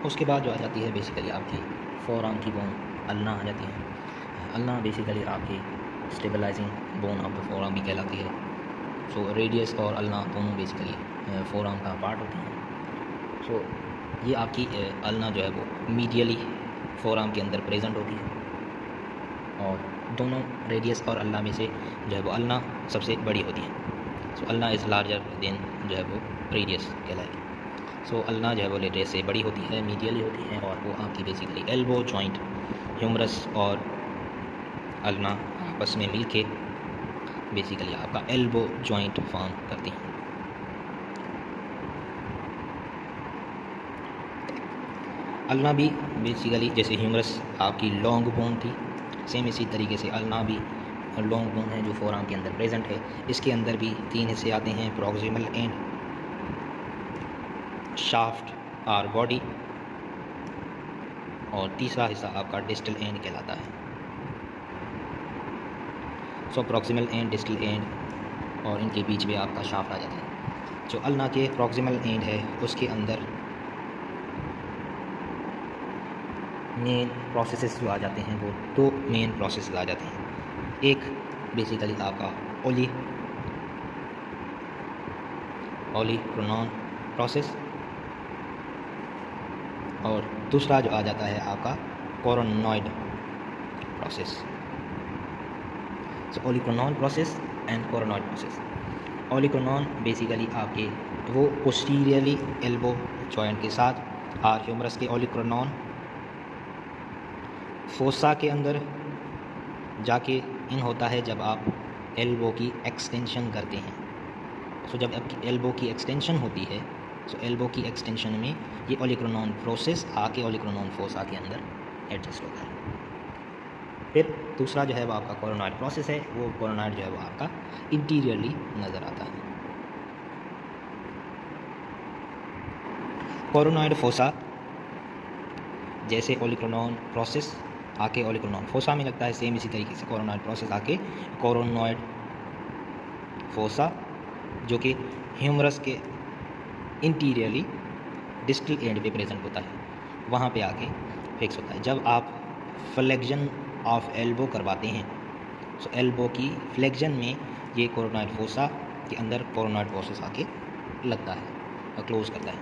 उसके बाद जो आ जाती है बेसिकली आपकी फोर आर्म की बोन अल्ना आ जाती है। अल्ना बेसिकली आपकी stabilising bone of the forearm भी कहलाती है। सो रेडियस और अल्ना दोनों बेसिकली फोर आर्म का पार्ट होते हैं। सो ये आपकी अल्ना जो है वो मीडियली फोर आर्म के अंदर प्रेजेंट होती है और दोनों रेडियस और अल्ना में से जो है वो अल्ना सबसे बड़ी होती है। सो अल्ना इज़ लार्जर देन जो है वो रेडियस कहलाएगी। सो अल्ना जो है वो रेडियस से बड़ी होती है, मीडियली होती है और वो आपकी बेसिकली एल्बो जॉइंट ह्यूमरस और अल्ना आपस में मिल के बेसिकली आपका एल्बो जॉइंट फॉर्म करती हैं। अल्ना भी बेसिकली जैसे ह्यूमरस आपकी लॉन्ग बोन थी, सेम इसी तरीके से अल्ना भी लॉन्ग बोन है जो फोर आर्म के अंदर प्रेजेंट है। इसके अंदर भी तीन हिस्से आते हैं, प्रॉक्सिमल एंड, शाफ्ट और बॉडी, और तीसरा हिस्सा आपका डिस्टल एंड कहलाता है। सो प्रॉक्सिमल एंड, डिस्टल एंड और इनके बीच में आपका शाफ्ट आ जाता है। जो अल्ना के प्रॉक्सिमल एंड है उसके अंदर मेन प्रोसेसेस जो आ जाते हैं वो दो मेन प्रोसेस आ जाते हैं। एक बेसिकली आपका ओलिक्रोनॉन प्रोसेस और दूसरा जो आ जाता है आपका coronoid process. So olecranon process and coronoid process. Olecranon basically आपके वो पोस्टीरियरली एल्बो जॉइंट के साथ और ह्यूमरस के ओलिक्रोनॉन फोसा के अंदर जाके इन होता है जब आप एल्बो की एक्सटेंशन करते हैं। सो जब आपकी एल्बो की एक्सटेंशन होती है, सो एल्बो की एक्सटेंशन में ये ओलिक्रोनॉन प्रोसेस आके ओलिक्रोनॉन फोसा के अंदर एडजस्ट होता है। फिर दूसरा जो है वो आपका कोरोनॉइड प्रोसेस है। वो कोरोनॉइड जो है वो आपका इंटीरियरली नज़र आता है। कोरोनॉइड फोसा जैसे ओलिक्रोनॉन प्रोसेस आके ओलिक्रोनॉन फोसा में लगता है, सेम इसी तरीके से कोरोनॉइड प्रोसेस आके कोरोनॉइड फोसा जो कि ह्यूमरस के इंटीरियरली डिस्टल एंड पे प्रेजेंट होता है, वहाँ पे आके फिक्स होता है। जब आप फ्लेक्शन ऑफ एल्बो करवाते हैं, सो एल्बो की फ्लेक्शन में ये कोरोनॉइड फोसा के अंदर कोरोनॉइड प्रोसेस आके लगता है और क्लोज करता है।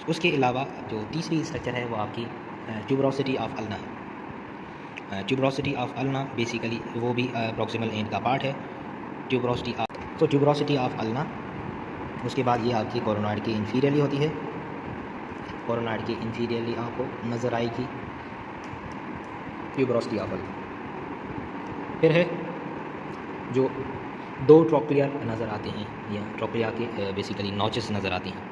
उसके अलावा जो तीसरी स्ट्रक्चर है वो आपकी ट्यूबरोसिटी ऑफ अल्ना है। ट्यूबरोसिटी ऑफ अल्ना बेसिकली वो भी प्रॉक्सिमल एंड का पार्ट है। ट्यूबरोसिटी ऑफ अल्ना, उसके बाद ये आपकी कोरोनॉइड के इंफीरियरली होती है। कोरोनॉइड के इंफीरियरली आपको नज़र आएगी ट्यूबरोसिटी ऑफ अल्ना। फिर है जो दो ट्रोक्लिया नज़र आते हैं, या ट्रोक्लिया के बेसिकली नॉचेस नज़र आती हैं।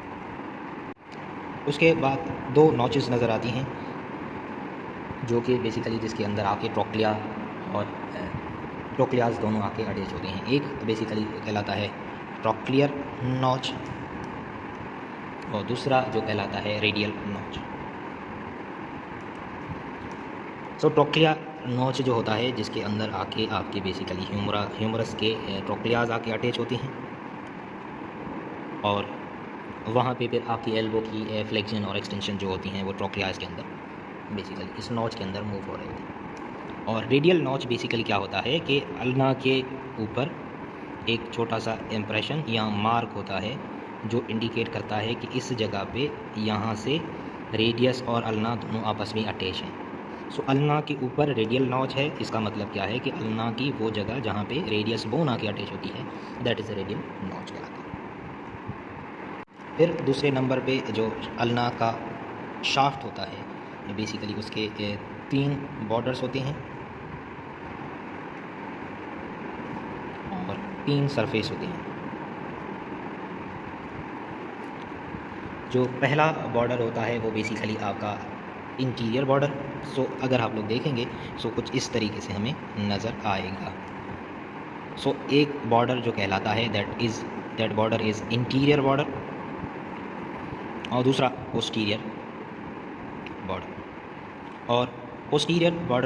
उसके बाद दो नॉचेस नज़र आती हैं जो कि बेसिकली जिसके अंदर आके ट्रोक्लिया और ट्रोक्लियाज दोनों आके अटैच होते हैं। एक बेसिकली कहलाता है ट्रोक्लियर नॉच और दूसरा जो कहलाता है रेडियल नॉच। सो ट्रोक्लिया नॉच जो होता है जिसके अंदर आके आपके बेसिकली ह्यूमरस के ट्रोक्लियाज आके अटैच होती हैं और वहाँ पे फिर आपकी एल्बो की फ्लेक्शन और एक्सटेंशन जो होती हैं वो ट्रोक्लियाज के अंदर बेसिकली इस नॉच के अंदर मूव हो रही होती है। और रेडियल नॉच बेसिकली क्या होता है कि अल्ना के ऊपर एक छोटा सा इम्प्रेशन या मार्क होता है जो इंडिकेट करता है कि इस जगह पे यहाँ से रेडियस और अल्ना दोनों आपस में अटैच हैं। सो अल्ना के ऊपर रेडियल नॉच है, इसका मतलब क्या है कि अल्ना की वो जगह जहाँ पे रेडियस बोन आके अटैच होती है दैट इज़ रेडियल नॉच कहलाता है। फिर दूसरे नंबर पे जो अल्ना का शाफ्ट होता है बेसिकली उसके तीन बॉर्डर्स होते हैं और तीन सरफेस होते हैं। जो पहला बॉर्डर होता है वो बेसिकली आपका इंटीरियर बॉर्डर। सो अगर आप लोग देखेंगे सो कुछ इस तरीके से हमें नज़र आएगा। सो एक बॉर्डर जो कहलाता है that border is interior border और दूसरा पोस्टीरियर बॉर्डर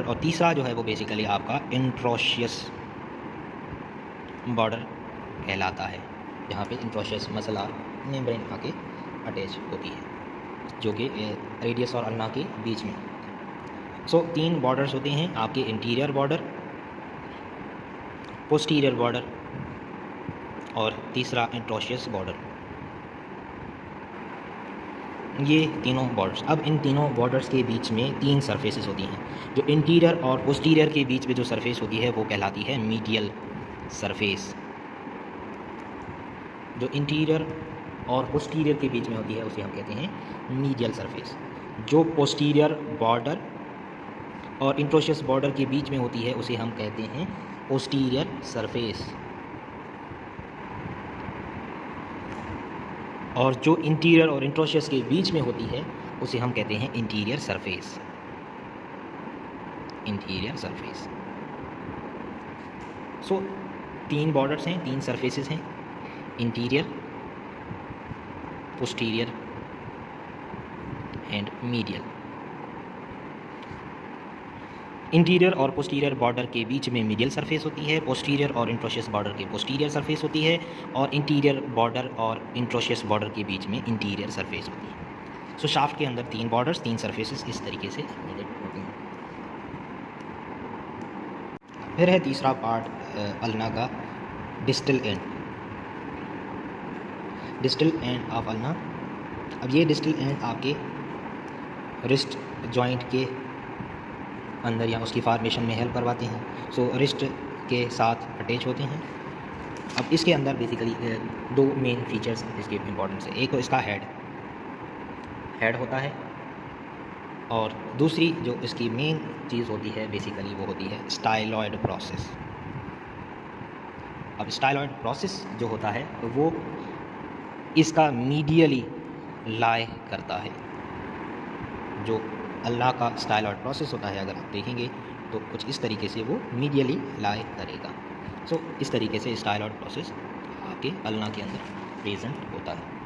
और तीसरा जो है वो बेसिकली आपका इंट्रोशियस बॉर्डर कहलाता है, जहाँ पे इंट्रोशियस मसल मेम्ब्रेन आके अटैच होती है। जो कि रेडियस और अल्ना के बीच में। सो 3 बॉर्डर्स होते हैं आपके, इंटीरियर बॉर्डर, पोस्टीरियर बॉर्डर और तीसरा इंट्रोशियस बॉर्डर। ये तीनों बॉर्डर्स, अब इन तीनों बॉर्डर्स के बीच में 3 सरफेसेस होती हैं। जो इंटीरियर और पोस्टीरियर के बीच में जो सरफेस होती है वो कहलाती है मीडियल सरफेस। जो इंटीरियर और पोस्टीरियर के बीच में होती है उसे हम कहते हैं मीडियल सरफेस। जो पोस्टीरियर बॉर्डर और इंट्रोशियस बॉर्डर के बीच में होती है उसे हम कहते हैं पोस्टीरियर सरफेस। और जो इंटीरियर और इंट्रोशियस के बीच में होती है उसे हम कहते हैं anterior surface. Anterior surface. So 3 borders हैं, 3 सरफेसेस हैं, anterior, posterior and medial. Anterior और पोस्टीरियर बॉर्डर के बीच में मीडियल सरफेस होती है, पोस्टीरियर और इंट्रोशियस बॉर्डर के पोस्टीरियर सरफेस होती है, और इंटीरियर बॉर्डर और इंट्रोशियस बॉर्डर के बीच में इंटीरियर सरफेस होती है। सो शाफ्ट के अंदर 3 बॉर्डर्स, 3 सरफेसेस इस तरीके से प्रेजेंट होते हैं। फिर है तीसरा पार्ट अल्ना का, distal end. Distal end of ulna. अब ये डिस्टल एंड आपके रिस्ट जॉइंट के अंदर या उसकी फॉर्मेशन में हेल्प करवाते हैं। सो रिस्ट के साथ अटैच होते हैं। अब इसके अंदर बेसिकली 2 मेन फीचर्स इसके इंपॉर्टेंट है। एक तो इसका हेड होता है, और दूसरी जो इसकी मेन चीज़ होती है बेसिकली वो होती है स्टाइलॉयड प्रोसेस। अब स्टाइलॉयड प्रोसेस जो होता है वो इसका मीडियली लाई करता है। जो अल्लाह का स्टाइलॉयड प्रोसेस होता है, अगर आप देखेंगे तो कुछ इस तरीके से वो मीडियली लाई करेगा। सो इस तरीके से स्टाइलॉयड प्रोसेस आपके अल्लाह के अंदर प्रेजेंट होता है।